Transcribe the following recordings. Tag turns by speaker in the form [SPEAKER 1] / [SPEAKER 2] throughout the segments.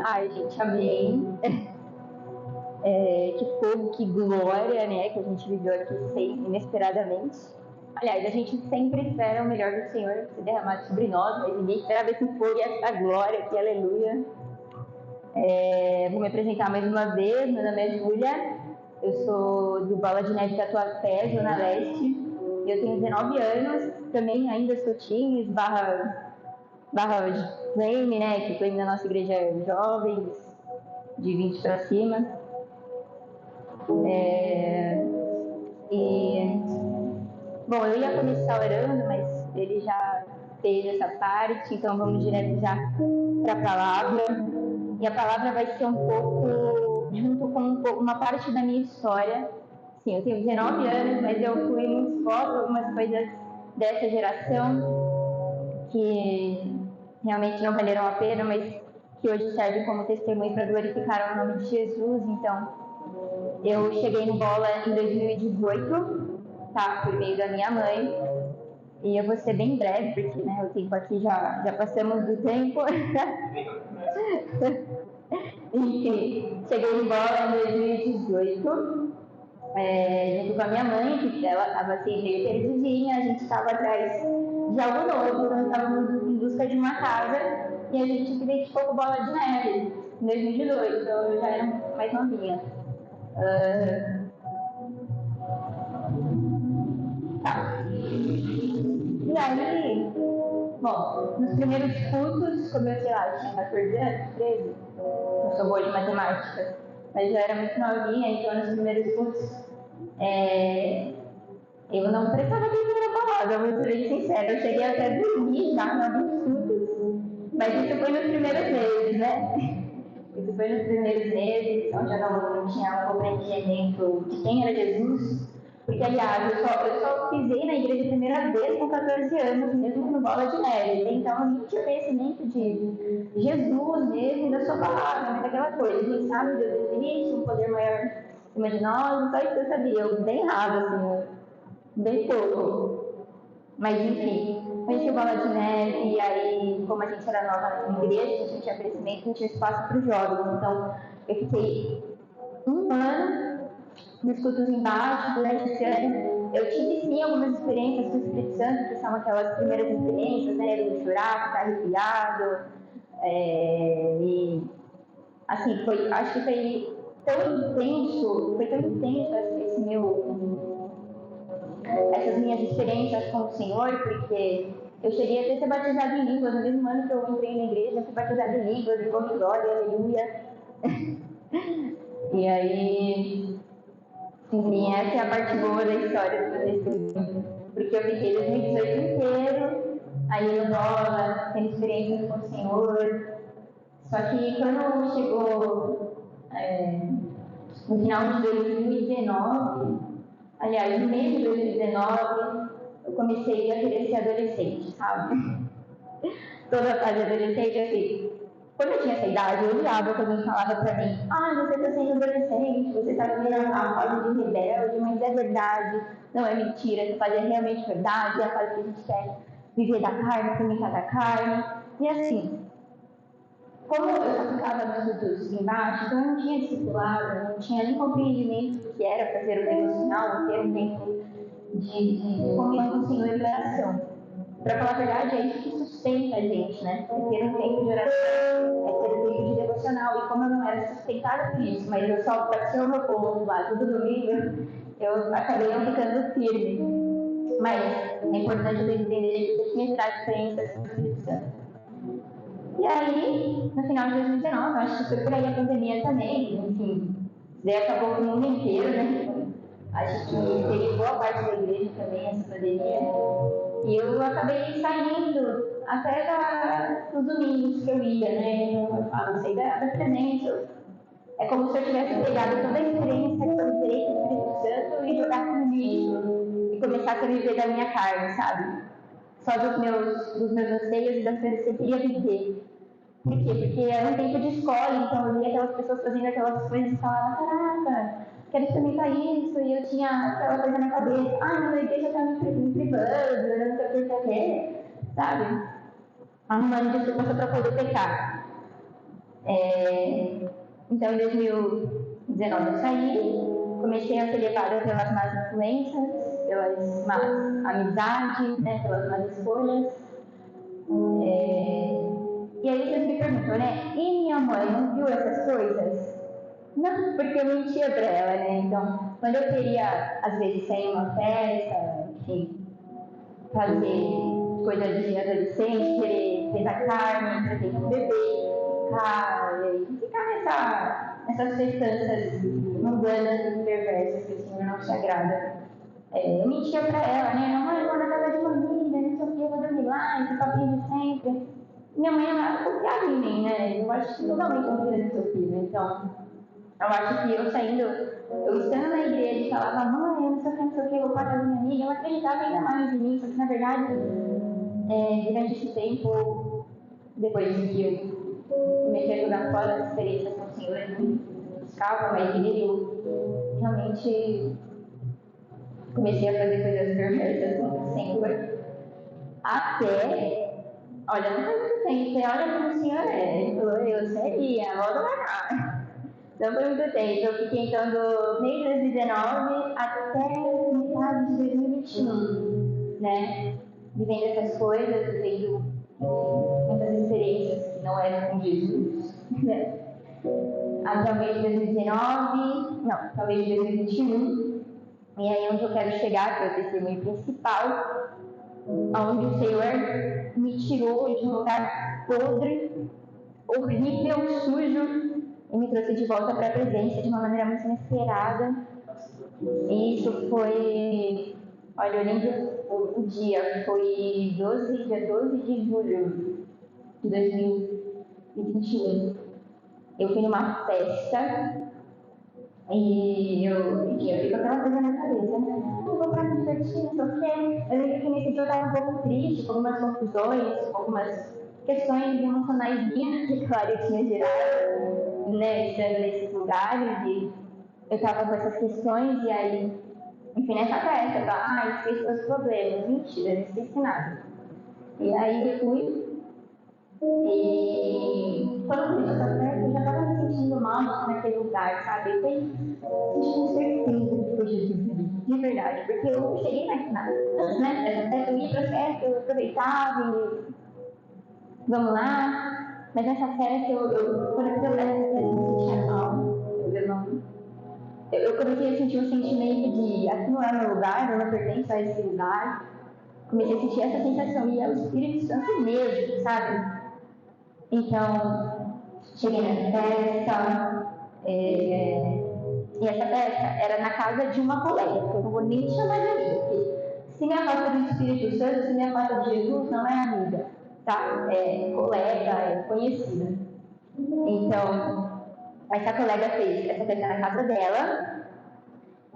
[SPEAKER 1] Ai, gente, amém. Que fogo, que glória, né, que a gente viveu aqui inesperadamente. Aliás, a gente sempre espera o melhor do Senhor se derramar sobre nós, mas ninguém esperava esse fogo e essa glória aqui, aleluia. Vou me apresentar mais uma vez, meu nome é Júlia, eu sou do Bola de Neve Tatuapé, Zona Leste, eu tenho 19 anos, também ainda sou teens, barra flame, né, que flame da nossa igreja é jovens, de 20 para cima. Bom, eu ia começar orando, mas ele já fez essa parte, então vamos direto já para a palavra. E a palavra vai ser um pouco junto com uma parte da minha história. Sim, eu tenho 19 anos, mas eu fui muito exposta a algumas coisas dessa geração que realmente não valeram a pena, mas que hoje servem como testemunho para glorificar o nome de Jesus. Então, eu cheguei no Bola em 2018, tá? Por meio da minha mãe. E eu vou ser bem breve, porque né, o tempo aqui já passamos do tempo. Enfim, cheguei no Bola em 2018, junto com a minha mãe, que ela estava assim meio perdidinha, a gente estava atrás de algo novo, nós estávamos em busca de uma casa e a gente se identificou com Bola de Neve em 2018, então eu já era mais novinha. E aí, bom, nos primeiros cultos, como eu sei lá, eu tinha 14 anos, 13, não sou boa de matemática, mas eu era muito novinha, então nos primeiros cultos eu não prestava atenção na palavra, vou ser bem sincera, eu cheguei até a dormir já em alguns cultos, mas isso foi nos primeiros meses, né? Isso foi nos primeiros meses, onde eu não tinha um compreendimento de quem era Jesus. Porque, aliás, eu só pisei na igreja a primeira vez com 14 anos, mesmo no Bola de Neve. Então, eu nem tinha conhecimento de Jesus mesmo e da sua palavra, mas aquela coisa. A gente sabe, Deus existe, um poder maior acima de nós, só isso que eu sabia. Eu bem raro, assim, bem pouco. Mas, enfim, conheci o Bola de Neve, e aí, como a gente era nova na igreja, a gente não tinha crescimento, não tinha espaço para os jovens. Então, eu fiquei um ano nos cultos embaixo, durante esse ano. Eu tive, sim, algumas experiências com o Espírito Santo, que são aquelas primeiras experiências, né, de chorar, ficar arrepiado. E, assim, acho que foi tão intenso essas minhas experiências com o Senhor, porque eu cheguei até a ser batizada em línguas. No mesmo ano que eu entrei na igreja, eu fui batizada em línguas, e como glória, aleluia. E aí, enfim, essa é a parte boa da história do meu testemunho, porque eu fiquei 2018 inteiro, aí no Bola, tendo experiências com o Senhor. Só que quando chegou no final de 2019, aliás, no mês de 2019, eu comecei a querer ser adolescente, sabe? Toda a fase adolescente, assim. Quando eu tinha essa idade, eu odiava quando alguém falava pra mim: você tá sendo adolescente, você tá vivendo a fase de rebelde, mas é verdade, não é mentira, essa fase é realmente verdade, é a fase que a gente quer viver da carne, experimentar da carne. E assim, como eu só ficava nos cultos embaixo, então eu não tinha discipulado, não tinha nem compreendimento do que era fazer o devocional, ter um tempo de comunhão com o Senhor e oração. Para falar a verdade, é isso que sustenta a gente, né? É ter um tempo de oração, é ter um tempo de devocional. E como eu não era sustentada por isso, mas eu só passei o meu povo lá todo domingo, eu acabei não ficando firme. Mas é importante eu entender que eu tinha tirado experiências com o Espírito Santo. E aí, no final de 2019, acho que foi por aí a pandemia também, enfim, daí acabou com o mundo inteiro, né? Acho que teve boa parte da igreja também essa pandemia. E eu acabei saindo até dos domingos que eu ia, né? Eu falo, sei da presença. É como se eu tivesse pegado toda a experiência que eu terei com o Espírito Santo e jogar no lixo e começar a viver da minha carne, sabe? Só dos meus anseios e das coisas que eu queria viver. Por quê? Porque era um tempo de escola, então eu via aquelas pessoas fazendo aquelas coisas e falava: caraca, quero experimentar isso. E eu tinha aquela coisa na cabeça: mas a igreja tá me privando, eu não sei o que, sabe? Arrumando desculpa só pra poder pecar. Então, em 2019 eu saí, comecei a ser levada pelas más influências, pelas más amizades, né, pelas más escolhas. E aí vocês me perguntam, né? E minha mãe não viu essas coisas? Não, porque eu mentia pra ela, né? Então, quando eu queria, às vezes, sair em uma festa, enfim, fazer coisa de adolescente, querer pesar carne, pra ter um bebê, ficar nessas festanças mundanas e perversas que o Senhor não se agrada. Eu mentia pra ela, né? Mãe, eu vou na casa de uma amiga, não sei o que, eu vou dormir lá, esse papinho de sempre. Minha mãe, ela confiava em mim, né? Eu acho que toda mãe confia no seu filho, então eu acho que eu estando na igreja e falava, mãe, eu não sei o que, eu vou para a casa da minha amiga, ela acreditava ainda mais em mim, só que na verdade, durante esse tempo, depois que eu comecei a jogar fora as experiências com o Senhor, eu buscava uma igreja, eu realmente comecei a fazer coisas perversas com o Senhor, até, olha, não foi muito tempo, você olha como o Senhor é, ele falou, eu seria, volta pra cá. Não foi muito tempo, eu fiquei então do meio de 2019 até metade de 2021, né? Vivendo essas coisas, vivendo muitas experiências que não eram com Jesus, né? Até o mês de 2019, não, até o mês de 2021, e aí onde eu quero chegar, que é o testemunho principal, onde o Senhor me tirou de um lugar podre, horrível, sujo, e me trouxe de volta para a presença de uma maneira muito inesperada. E isso foi, olha, eu lembro o dia, foi dia 12 de julho de 2021. Eu fui numa festa e eu fico com aquela coisa na cabeça, né? Eu vou pra me divertir, não sei o quê. Eu lembro que nesse dia eu estava um pouco triste, com algumas confusões, com algumas questões emocionais minhas, que claro, eu tinha gerado, né, estando nesses lugares, e eu estava com essas questões, e aí, enfim, nessa festa, eu falava, esqueci os problemas, mentira, não esqueci nada. E aí eu fui, e quando eu fui nessa festa, eu já estava me sentindo mal naquele lugar, sabe? Eu fui sentindo certeza que foi Jesus ali, de verdade, porque eu cheguei antes, né, dessa festa, eu ia pra festa, eu aproveitava e vamos lá, mas nessa festa quando eu me sentia mal, eu comecei a sentir um sentimento de aqui não é meu lugar, eu não pertenço a esse lugar. Comecei a sentir essa sensação e é o Espírito Santo mesmo, sabe? Então, cheguei na festa, e essa festa era na casa de uma colega, que eu não vou nem chamar de amiga, porque se me afasta do Espírito Santo, se me afasta de Jesus, não é amiga, tá? É colega, é conhecida. Então, essa colega fez essa festa na casa dela,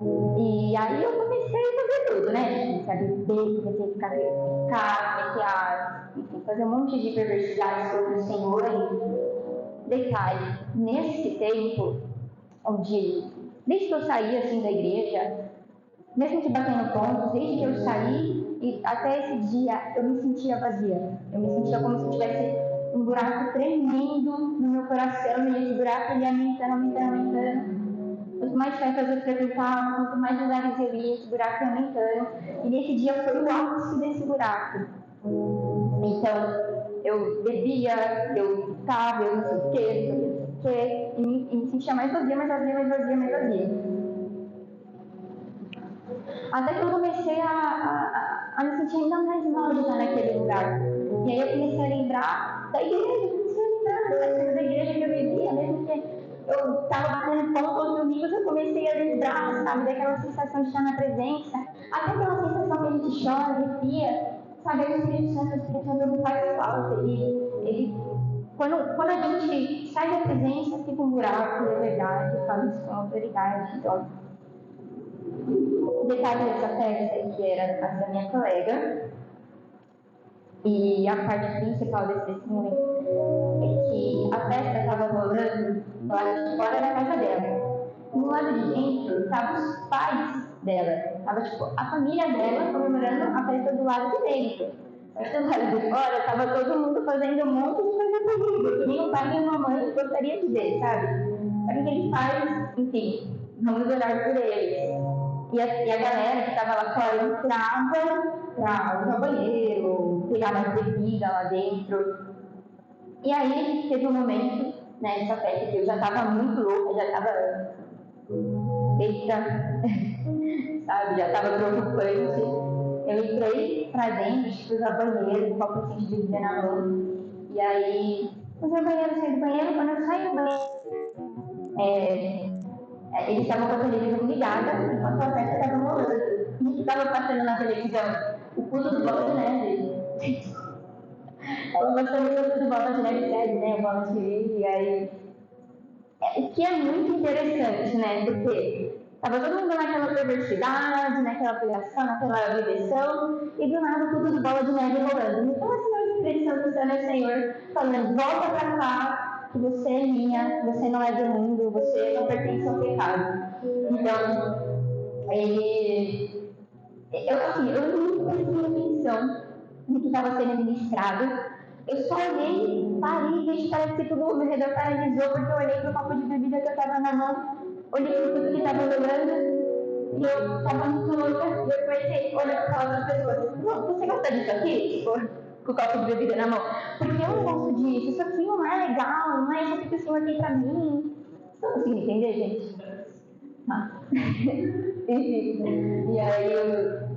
[SPEAKER 1] e aí eu comecei a fazer tudo, né? Comecei a beber, comecei a ficar, comecei a, enfim, fazer um monte de perversidades sobre o Senhor. E detalhe, nesse tempo, desde que eu saí assim da igreja, mesmo que batendo pontos, desde que eu saí e até esse dia, eu me sentia vazia. Eu me sentia como se tivesse um buraco tremendo no meu coração, e esse buraco ele ia aumentando. Quanto mais festas eu frequentava, quanto mais lugares eu ia, esse buraco ia aumentando. E nesse dia foi o ápice desse buraco. Então, eu bebia, eu ficava, eu não sei o quê, e me sentia mais vazia. Até que eu comecei a me sentir ainda mais mal de estar naquele lugar. E aí eu comecei a lembrar da igreja, das coisas da igreja que eu vivia, mesmo que eu estava batendo ponto aos domingos, eu comecei a lembrar, sabe, daquela sensação de estar na presença, até aquela sensação que a gente chora, arrepia, sabe, o Espírito Santo não faz falta, quando a gente sai da presença, fica um buraco, é verdade, eu falo isso com autoridade. Então, o detalhe dessa festa, que era na casa da minha colega, e a parte principal desse testemunho é que a festa estava rolando do lado de fora da casa dela. E no lado de dentro estavam os pais dela. Estava tipo a família dela comemorando a festa do lado de dentro. do lado de fora, tava todo mundo fazendo um monte de coisa comigo, que nem o pai e a mamãe gostaria de ver, sabe? Sabe o que ele faz? Enfim, vamos orar por eles. E a galera que tava lá fora entrava pra usar o banheiro, pegar mais bebida lá dentro. E aí teve um momento, né, nessa festa que eu já tava muito louca, já tava... Eita, sabe, já tava preocupante. Eu entrei pra dentro, tipo, usar banheiro, com um copo assim de bebida na mão. E aí, usei o banheiro, saí do banheiro, quando eu saí do banheiro, eles estavam com a televisão ligada enquanto a festa estava rolando. E o que estava passando na televisão? O pulo do Bola de Neve. Ela mostrando o pulo do Bola de Neve, sério, né? O Bola de Neve, e aí... O que é muito interessante, né? Porque estava todo mundo naquela perversidade, naquela pegação, naquela diversão, e do nada o pulo do Bola de Neve rolando. Então, essa é a Espírito Santo, Senhor, falando, volta pra cá, que você é minha, você não é do mundo, você não pertence ao pecado. Então, eu nunca prestei atenção no que estava sendo ministrado. Eu só olhei, parei, deixei, parece que tudo ao meu redor paralisou, porque eu olhei para o copo de bebida que eu estava na mão, olhei para tudo que estava rolando, e eu estava muito louca, e eu comecei a olhar para as pessoas, você gosta disso aqui? Tipo, com o copo de bebida na mão. Porque eu não gosto disso, isso aqui não é legal, não é isso aqui que o Senhor tem pra mim. Vocês não conseguem entender, gente? Tá. Enfim, e aí eu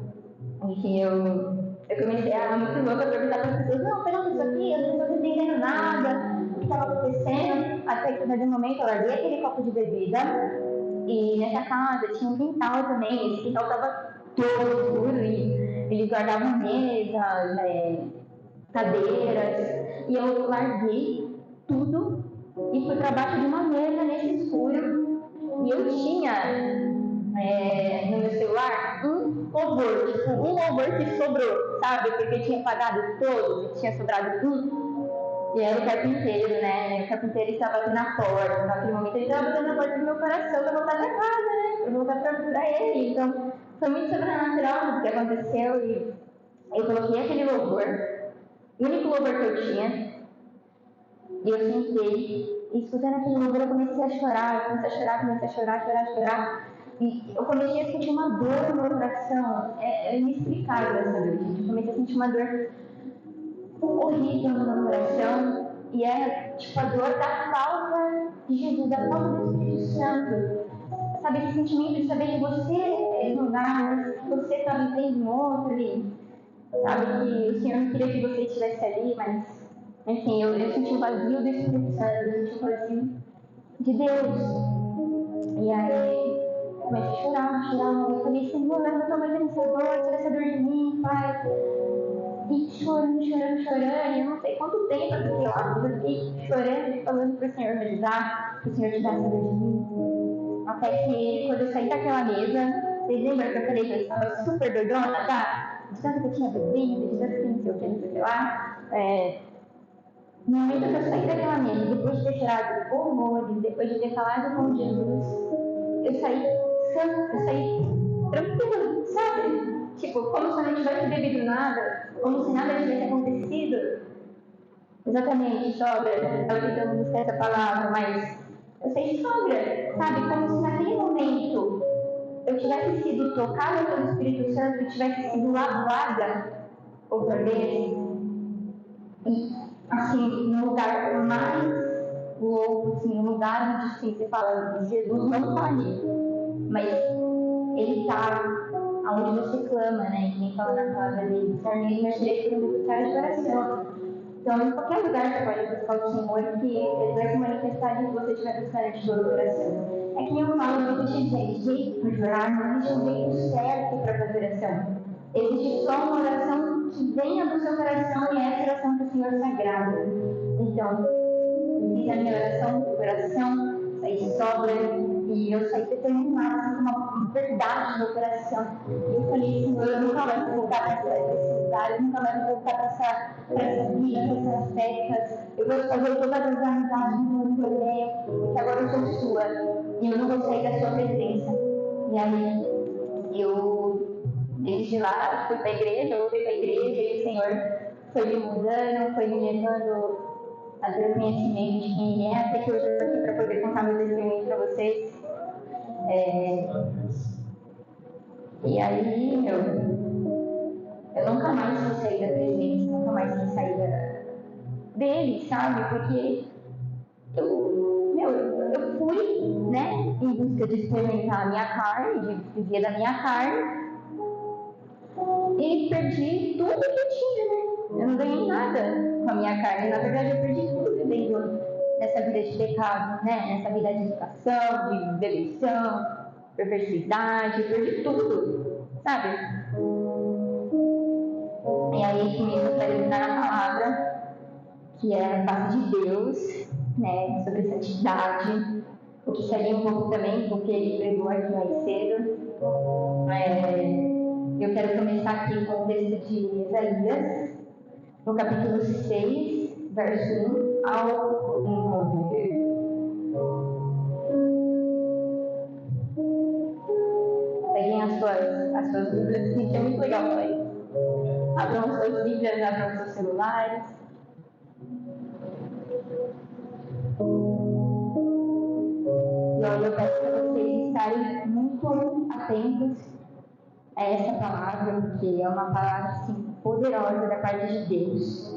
[SPEAKER 1] comecei a muito louca a perguntar para as pessoas, não, pega isso aqui, eu não estou entendendo nada, o que estava acontecendo, até que no momento eu larguei aquele copo de bebida, e nessa casa tinha um quintal também, esse quintal estava todo escuro, e eles guardavam mesas, cadeiras, e eu larguei tudo e fui para baixo de uma mesa nesse escuro, e eu tinha no meu celular um louvor, tipo um louvor que sobrou, sabe? Porque eu tinha apagado todos e tinha sobrado um. E era o carpinteiro, né? O carpinteiro estava aqui na porta, naquele momento ele estava batendo na porta do meu coração para voltar para casa, né? Para voltar para ele. Então foi muito sobrenatural o que aconteceu e eu coloquei aquele louvor, o único louvor que eu tinha, e eu sentei, e escutando aquele louvor eu comecei a chorar. E eu comecei a sentir uma dor no meu coração, é inexplicável essa dor, gente. Eu comecei a sentir uma dor horrível no meu coração, e é tipo a dor da falta de Jesus, da falta do Espírito Santo. Sabe, esse sentimento de saber que você é em um lugar, que você também tem um outro, e sabe que o Senhor não queria que você estivesse ali, mas enfim, eu senti o vazio do Espírito Santo, eu senti o vazio de Deus. E aí comecei a chorar, eu falei, Senhor, eu não estou mais essa dor, tira essa dor de mim, Pai. E chorando, e eu não sei quanto tempo eu fiquei lá, mas eu fiquei chorando, falando para o Senhor me ajudar, que o Senhor tirasse essa dor de mim. Até que, quando eu saí daquela mesa, vocês lembram que eu falei que eu estava super doidona, tá? De tanto que eu tinha bebido, de tanto que não sei o que, não sei o que lá. No momento que eu saí daquela mesa, depois de ter chorado horrores, depois de ter falado com Jesus, eu saí tranquila, sabe? Tipo, como se eu não tivesse bebido nada, como se nada tivesse acontecido. Exatamente, sobra. Eu estava tentando buscar essa palavra, mas eu sei sobra, sabe? Como se naquele momento eu tivesse sido tocada pelo Espírito Santo e tivesse sido lavada outra vez. E, assim, no lugar mais louco, assim, no lugar onde assim, você fala, Jesus não está ali, mas Ele está onde você clama, né? Que nem fala na palavra dele, discernir meus direitos no buscar de coração. Então, em qualquer lugar você pode buscar o Senhor, que Ele vai se manifestar ali que você estiver buscando de todo o coração. É que eu falo, não existe jeito para chorar, não existe um jeito certo para fazer oração. Existe só uma oração que venha do seu coração e essa oração que o Senhor sagrado. Então, fiz a minha oração do coração, saí sobra e eu saí determinada, com uma verdade no coração. E eu falei, Senhor, eu nunca mais vou voltar para esse lugar, eu nunca mais vou voltar para essa vida, para essas festas. Eu vou fazer todas as amizades do mundo eu porque agora eu sou sua e eu não vou sair da sua presença. E aí, eu desde lá fui para a igreja, voltei para a igreja e o Senhor foi me mudando, foi me levando a ter o conhecimento de quem ele é, até que hoje eu estou aqui para poder contar meu testemunho para vocês. E aí, eu nunca mais quis sair da presença, nunca mais quis sair dele, sabe? Porque eu fui, né, em busca de experimentar a minha carne, de viver da minha carne, e perdi tudo que eu tinha, né? Eu não ganhei nada com a minha carne, na verdade eu perdi tudo vivendo nessa vida de pecado, né? Nessa vida de educação, de bebeção, perversidade, perdi tudo, sabe? E aí comigo eu quero entrar na palavra, que é a face de Deus, né? Sobre santidade, o que seria um pouco também, porque ele pregou aqui mais cedo. Eu quero começar aqui com o texto de Isaías, no capítulo 6, verso 1 ao 9. Peguem as suas Bíblias, que é muito legal para isso. Abram suas Bíblias, abram seus celulares. E olha, eu peço para vocês estarem muito atentos a essa palavra, porque é uma palavra assim, poderosa da parte de Deus.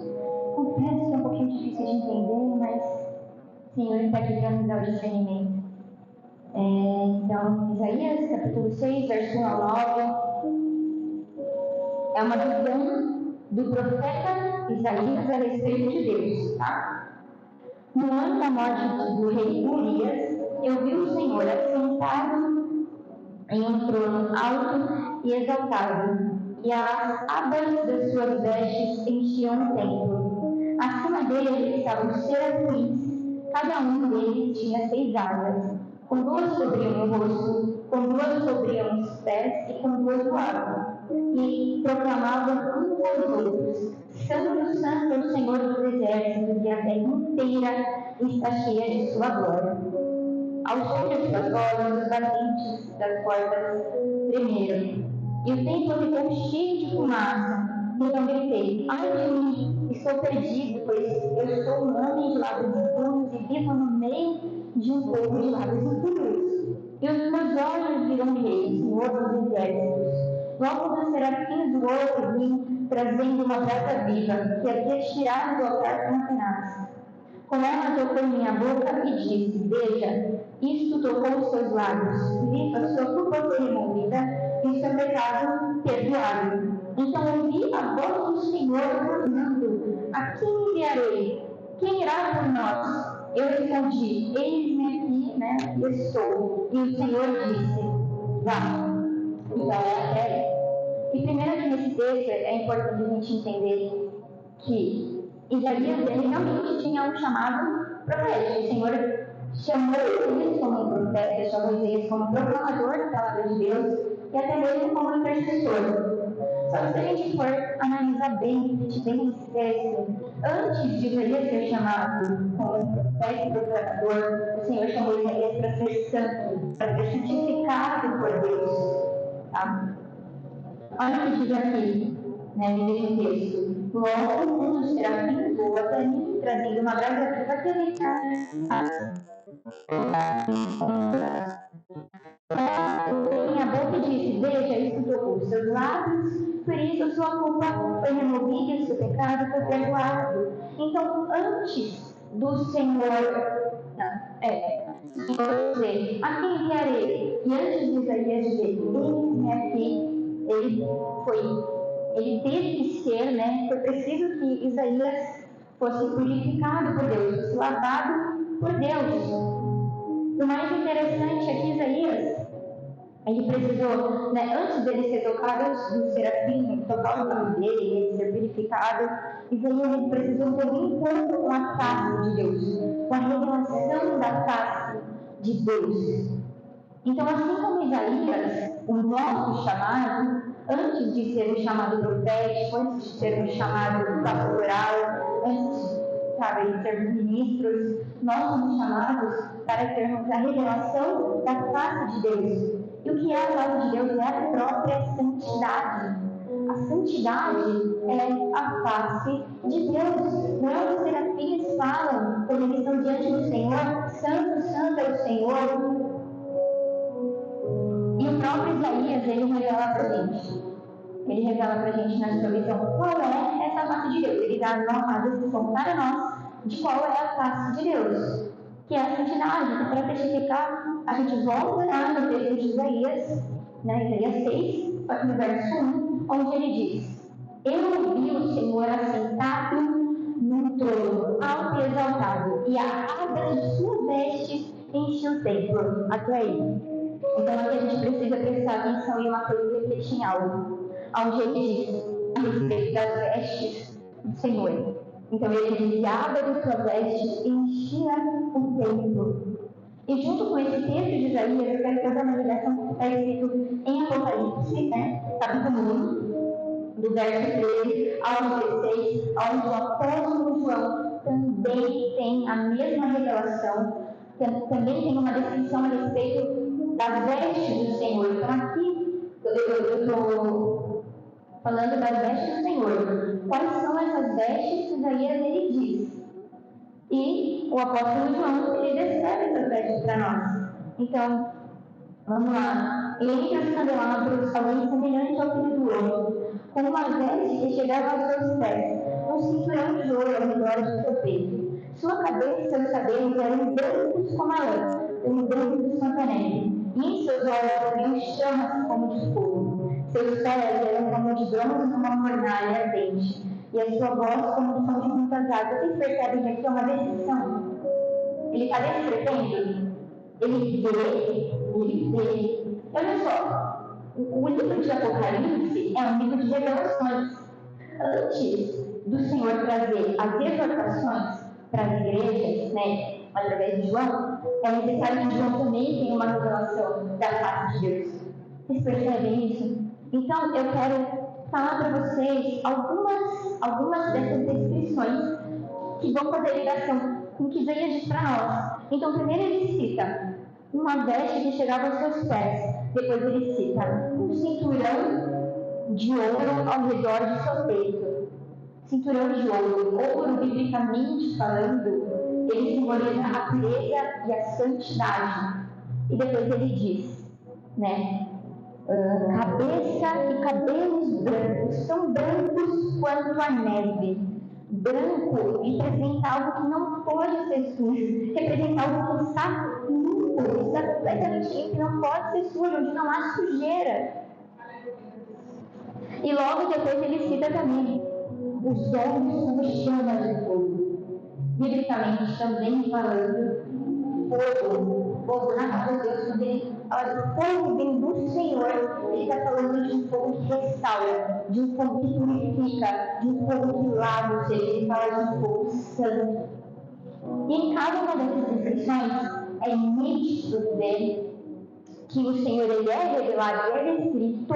[SPEAKER 1] Confesso que é um pouquinho difícil de entender, mas o Senhor está aqui para nos dar o discernimento. Então, Isaías, capítulo 6, verso 1 ao 9, é uma visão do profeta Isaías a respeito de Deus, tá? No ano da morte do rei Urias, eu vi o Senhor assentado em um trono alto e exaltado, e as abas das suas vestes enchiam o templo. Acima dele estavam os serafins, cada um deles tinha 6 asas. Com 2 cobriam o rosto, com 2 cobriam os pés e com 2 voavam. E proclamavam uns aos outros: Santo, Santo é o Senhor dos exércitos, e a terra inteira está cheia de sua glória. Ao som de suas vozes, os batentes das portas tremeram, e o templo ficou cheio de fumaça. Então gritei: ai de mim, estou perdido, pois eu sou um homem de lábios impuros e vivo no meio de um povo de lábios impuros. E os meus olhos viram rei, Senhor dos exércitos. Logo dos serafins o outro vim, trazendo uma brasa viva, que havia tirado do altar com tenaz. Com ela tocou em minha boca e disse: Veja, isto tocou os seus lábios, por isso a sua culpa foi removida e o seu pecado perdoado. Então ouvi a voz do Senhor clamando: A quem enviarei? Quem irá por nós? Eu respondi: Eis-me aqui, né? Estou. E o Senhor disse: Vá. Então e primeiro que nesse texto é importante a gente entender que Isaías ele realmente tinha um chamado profético. O Senhor chamou Isaías como um profeta, chamou Isaías como proclamador da palavra de Deus e até mesmo como intercessor. Só que se a gente for analisar bem, repetir bem esse texto, antes de Isaías ser chamado como profeta e proclamador, o Senhor chamou Isaías para ser santo, para ser santificado por Deus. Tá? Olha o que diz aqui, né, no mesmo texto. Logo, um dos serafins voa até mim, trazendo uma brasa viva que minha boca disse: Veja, isso tocou os seus lábios, por isso sua culpa foi removida e o seu pecado foi perdoado. Então, antes do Senhor dizer: A quem enviarei? E antes de Isaías dizer: Eis-me aqui, ele teve que ser, né? Foi preciso que Isaías fosse purificado por Deus, fosse lavado por Deus. O mais interessante é que Isaías, ele precisou, né, antes dele ser tocado, antes do serafim tocar o nome dele, ele ser purificado, Isaías ele precisou ter um encontro com a face de Deus, com a revelação da face de Deus. Então, assim como Isaías, o nosso chamado, antes de ser um chamado profético, antes de ser um chamado pastoral, antes de sermos ministros, nós somos chamados para termos a revelação da face de Deus. E o que é a face de Deus? É a própria santidade. A santidade é a face de Deus. Não é o que os serafins falam quando eles estão diante do Senhor? Santo, santo é o Senhor. E o próprio Isaías, ele revela para a gente. Ele revela para a gente na sua visão qual é essa face de Deus. Ele dá a descrição para nós de qual é a face de Deus, que é a santidade. Então, para testificar, a gente volta lá no texto de Isaías, Isaías 6, no verso 1, onde ele diz: Eu vi o Senhor assentado no trono, alto e exaltado, e a aba de suas vestes enche o templo. Até aí. Então, aqui a gente precisa prestar atenção em uma coisa que ele tinha algo, onde ele diz a respeito das vestes do Senhor. Então, ele diz: a aba de suas vestes enchia o templo. E junto com esse texto de Isaías, eu quero fazer uma ligação que está escrito em Apocalipse, capítulo 1, do verso 13 ao 16, onde o apóstolo João também tem a mesma revelação, também tem uma descrição a respeito das vestes do Senhor. Então, aqui eu estou falando das vestes do Senhor. Quais são essas vestes que Isaías ele diz? E o apóstolo João, ele descreve essas vestes para nós. Então, vamos lá. Entre os candelabros, alguém semelhante ao filho do homem, com uma veste que chegava aos seus pés, um cinturão de ouro ao redor do seu peito. Sua cabeça e seus cabelos eram brancos como a lã, como brancos quanto a neve. E em seus olhos haviam chamas como de fogo. Seus pés eram como de bronze numa fornalha ardente. E a sua voz como o som de muitas águas. Vocês percebem que aqui é uma descrição? Ele está descrevendo. Ele vê. Olha só, o livro de Apocalipse é um livro de revelações. Antes do Senhor trazer as exortações para as igrejas, através de João, é necessário que João também tenha uma revelação da face de Deus. Vocês percebem isso? Então, eu quero falar para vocês algumas dessas descrições que vão fazer ligação com o que Isaías diz para nós. Então, primeiro ele cita uma veste que chegava aos seus pés. Depois ele cita um cinturão de ouro ao redor de seu peito. Cinturão de ouro, biblicamente falando, ele simboliza a pureza e a santidade. E depois ele diz, cabeça e cabelos brancos, tão brancos quanto a neve. Branco representa algo que não pode ser sujo, representa algo que está limpo, está completamente limpo, que não pode ser sujo, onde não há sujeira. E logo depois ele cita também os olhos como chamas de fogo. Biblicamente também falando, fogo na casa de Deus, quando ele fala do fogo vindo do Senhor, ele está falando de um fogo que restaura, de um fogo que purifica, de um fogo que lava, ou seja, ele fala de um fogo santo. E em cada uma dessas descrições é nítido ver que o Senhor ele é revelado, ele é descrito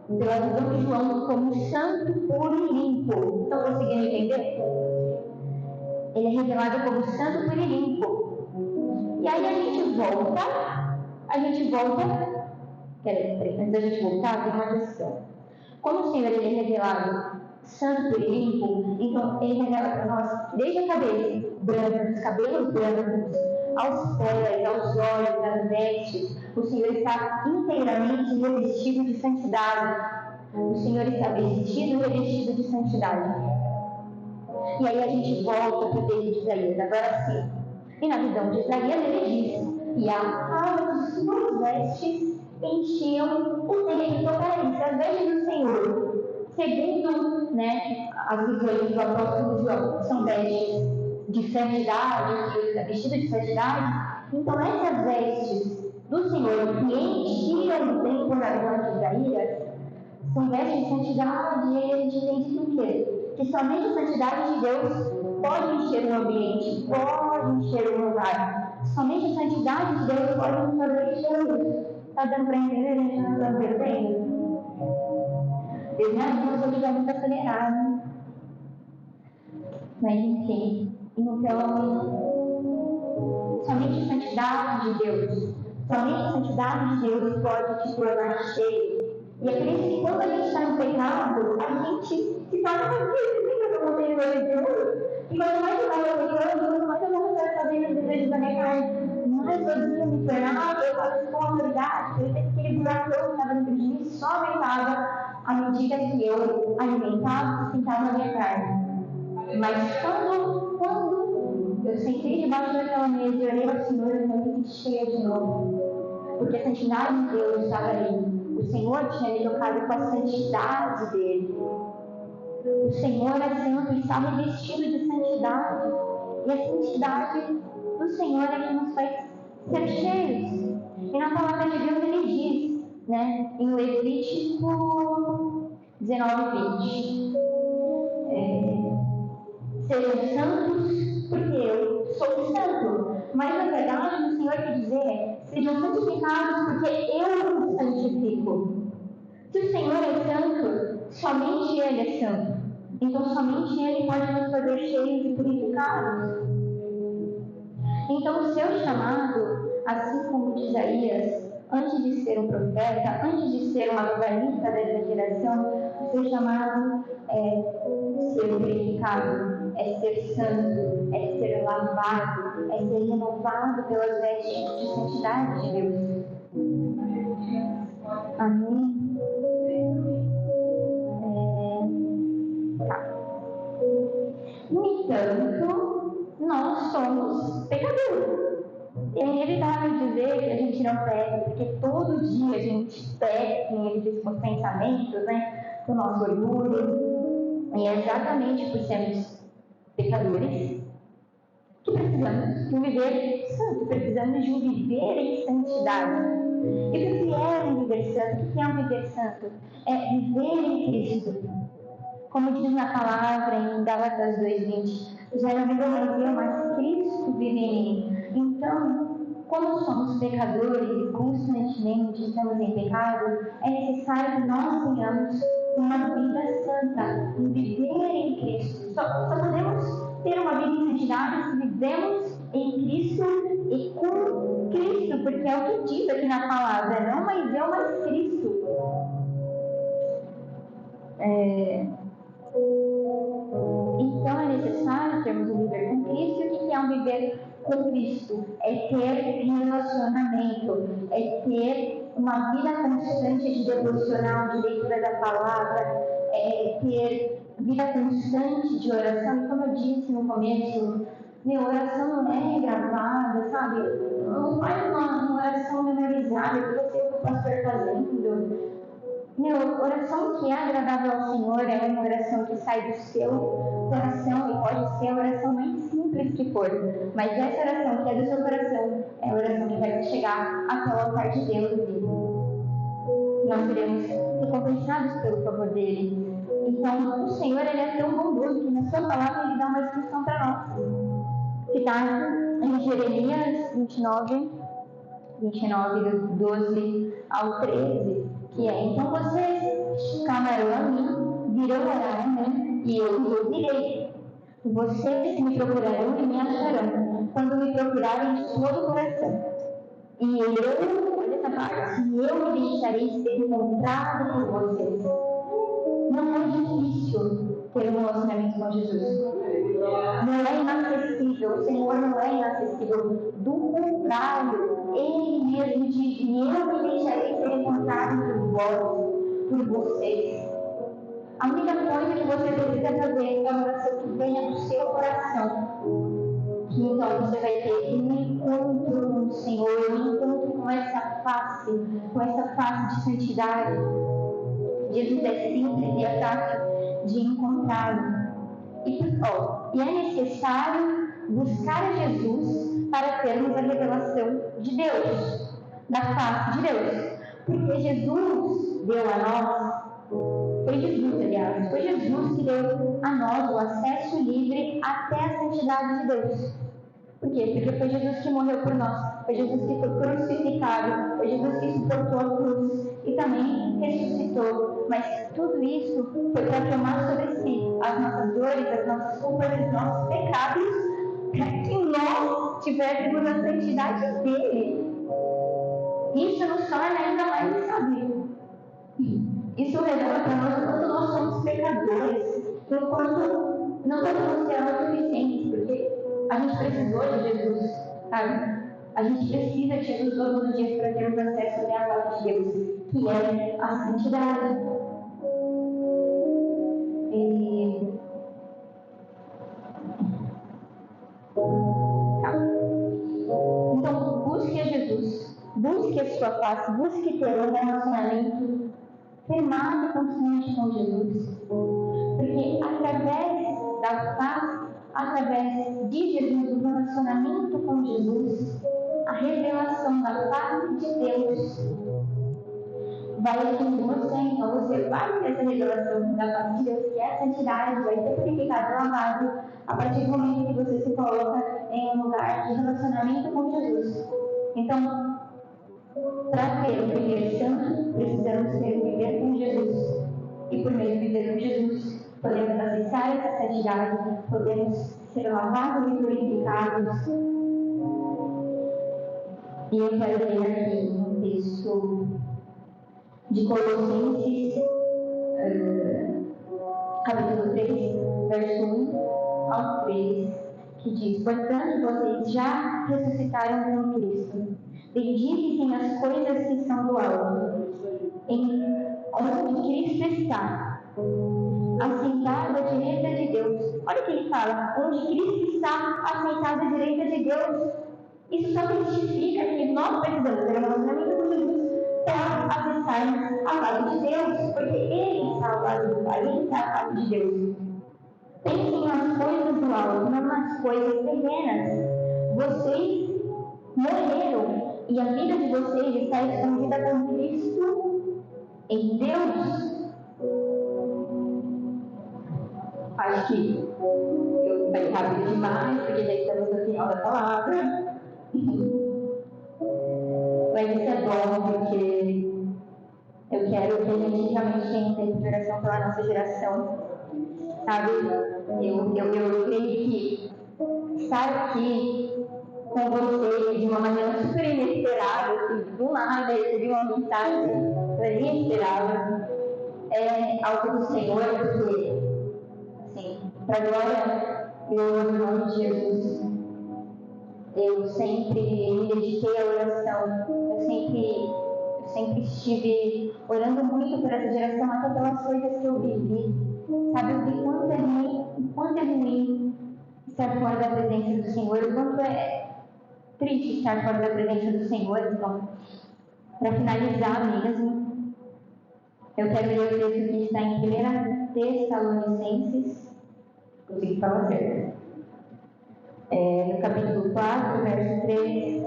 [SPEAKER 1] pela visão de João como santo, puro e limpo. Estão conseguindo entender? Ele é revelado como santo, puro e limpo. E aí a gente volta. Antes da gente voltar, tem uma questão. Como o Senhor ele é revelado santo e limpo, então ele revela para nós, desde a cabeça, branca, os cabelos brancos, aos pés, aos olhos, às vestes, o Senhor está inteiramente revestido de santidade. O Senhor está vestido e revestido de santidade. E aí a gente volta para o texto de Isaías, agora sim. E na visão de Isaías ele diz: e a aba de suas vestes enchiam o templo. Então, peraí, as vestes do Senhor, segundo as visões do apóstolo João, são vestes de santidade, o Senhor está vestido de santidade. Então, essas vestes do Senhor que enchiam o templo na visão de Isaías são vestes de santidade, e a gente entende o quê? Que somente a santidade de Deus pode encher um ambiente, pode encher um lugar. Somente a santidade de Deus pode nos fazer encher. Está dando para entender? A gente não está entendendo? Deus não hoje já muito acelerado. Mas enfim, então, somente a santidade de Deus, somente a santidade de Deus pode te tornar cheio. E é por isso que quando a gente está no pecado, a gente se torna perfeito. Lembra que eu contei no episódio? E quanto mais eu estava pecando, quanto mais eu estava fazendo os desejos da minha carne, mais eu me tornava, eu estava com autoridade, por isso aquele buracão que estava dentro de mim só aumentava à medida que eu alimentava e sustentava a minha carne. Mas quando eu sentei debaixo daquela mesa e olhei ao Senhor, eu me enchia de novo. Porque a santidade de Deus estava ali. O Senhor tinha me tocado com a santidade dele. O Senhor é santo e estava revestido de santidade. E a santidade do Senhor é que nos faz ser cheios. E na palavra de Deus ele diz, né, em Levítico 19:20, sejam santos, porque eu sou santo. Mas na verdade o Senhor quer dizer, sejam santificados, porque eu os santifico. Se o Senhor é santo, somente Ele é santo. Então somente Ele pode nos fazer cheios e purificados. Então o seu chamado, assim como de Isaías, antes de ser um profeta, antes de ser um evangelista dessa geração, o seu chamado é ser purificado, é ser santo, é ser lavado, é ser renovado pelas vestes de santidade de Deus. Amém? Tá. No entanto, nós somos pecadores. É inevitável dizer que a gente não peca, porque todo dia a gente peca, como ele diz, com os pensamentos, né? Com o nosso orgulho. E é exatamente por sermos pecadores que precisamos de um viver santo, precisamos de um viver em santidade. E o que é um viver santo? O que é um viver santo? É viver em Cristo. Como diz na palavra em Gálatas 2:20, já não vivo mais eu, mas Cristo vive em mim. Então, como somos pecadores e constantemente estamos em pecado, é necessário que nós tenhamos uma vida santa, um viver em Cristo. Só podemos ter uma vida em santidade se vivemos em Cristo e com Cristo, porque é o que diz aqui na palavra, não mais eu, mas Cristo. Então é necessário termos um viver com Cristo. E o que é um viver com Cristo? É ter relacionamento, é ter uma vida constante de devocional, de leitura da palavra, é ter vida constante de oração. E como eu disse no começo, minha oração não é gravada, sabe? Não faz uma oração memorizada que você vê o pastor fazendo. Meu, oração que é agradável ao Senhor é uma oração que sai do seu coração e pode ser a oração mais simples que for. Mas essa oração que é do seu coração é a oração que vai chegar até o altar de Deus e nós seremos recompensados pelo favor dele. Então, o Senhor ele é tão bondoso que na sua palavra ele dá uma instrução para nós. Que está em Jeremias 29, do 12 ao 13. Que é, então vocês clamarão a mim, virão orar, né? E eu os ouvirei. Vocês me procurarão e me acharão, quando me procurarem de todo o coração. E eu, olha essa parte, e eu me deixarei ser encontrado por vocês. Não é difícil ter um relacionamento com Jesus. Não é inacessível, o Senhor não é inacessível. Do contrário, Ele mesmo diz, e eu me deixarei ser encontrado por vós, por vocês. A única coisa que você precisa fazer é uma oração que venha do seu coração. Que então você vai ter um encontro com o Senhor, um encontro com essa face de santidade. Jesus é simples e é fácil de encontrá-lo. E é necessário buscar a Jesus para termos a revelação de Deus, da face de Deus. Porque Jesus deu a nós, foi Jesus que deu a nós o acesso livre até a santidade de Deus. Por quê? Porque foi Jesus que morreu por nós, foi Jesus que foi crucificado, foi Jesus que suportou a cruz e também ressuscitou. Mas tudo isso foi para tomar sobre si as nossas dores, as nossas culpas, os nossos pecados, para que nós tivéssemos a santidade dele. Isso nos torna ainda mais sábios. Isso revela para nós o quanto nós somos pecadores, o quanto não podemos ser autossuficientes, porque a gente precisou de Jesus, sabe? A gente precisa de Jesus todos os dias para termos acesso à palavra de Deus, que é a santidade. Então, busque a Jesus, busque a sua face, busque ter um relacionamento firmado e constante com Jesus. Porque através da face, através de Jesus, do relacionamento com Jesus, a revelação da face de Deus vai atingir você. Então você vai ter essa revelação da face de Deus, que é a santidade, vai ser purificado, lavado, a partir do momento que você se coloca em um lugar de relacionamento com Jesus. Então, para ter um viver santo, precisamos ter um viver com Jesus. E por meio de viver com Jesus, podemos acessar essa santidade, podemos ser lavados e purificados. E eu quero ler aqui um texto de Colossenses, capítulo 3, verso 1 ao 3, que diz: portanto, vocês já ressuscitaram com Cristo. Dediquem-se às coisas que são do alto, onde Cristo está, assentado à direita de Deus. Olha o que ele fala: onde Cristo está, assentado à direita de Deus. Isso só testifica que nós precisamos ter um relacionamento com Jesus para acessarmos a lado de Deus, porque Ele está ao lado do Pai, Ele está ao lado de Deus. Pensem nas coisas do alto, não nas coisas terrenas. Vocês morreram e a vida de vocês está escondida com Cristo em Deus. Acho que eu falei rápido demais, porque já estamos no final da palavra. Mas isso é bom, porque eu quero que a gente realmente tenha um tempo de oração pela nossa geração. Sabe? Eu creio que estar aqui com vocês de uma maneira super inesperada, assim, do nada, eu recebi uma mensagem que eu nem esperava, é algo do Senhor, porque, assim, para a glória e o nome de Jesus, eu sempre me dediquei à oração, eu sempre estive orando muito por essa geração, até pelas coisas que eu vivi. Sabe, eu vi o quanto é ruim estar fora da presença do Senhor, o quanto é triste estar fora da presença do Senhor. Então, para finalizar mesmo, eu quero ler o texto que está em 1 Tessalonicenses, consegui falar certo, no capítulo 4, verso 3,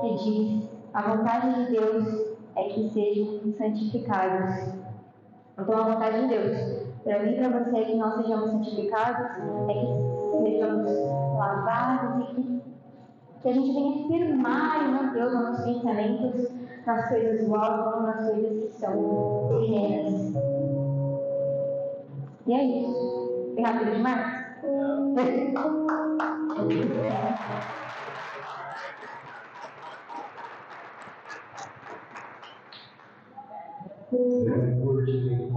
[SPEAKER 1] que diz: a vontade de Deus é que sejam santificados. Então, a vontade de Deus para mim e para você é que nós sejamos santificados, é que sejamos lavados e que a gente venha firmar e manter os nossos pensamentos nas coisas do alto, não nas coisas que são terrenas. E é isso. Foi rápido demais?
[SPEAKER 2] Curte, tem que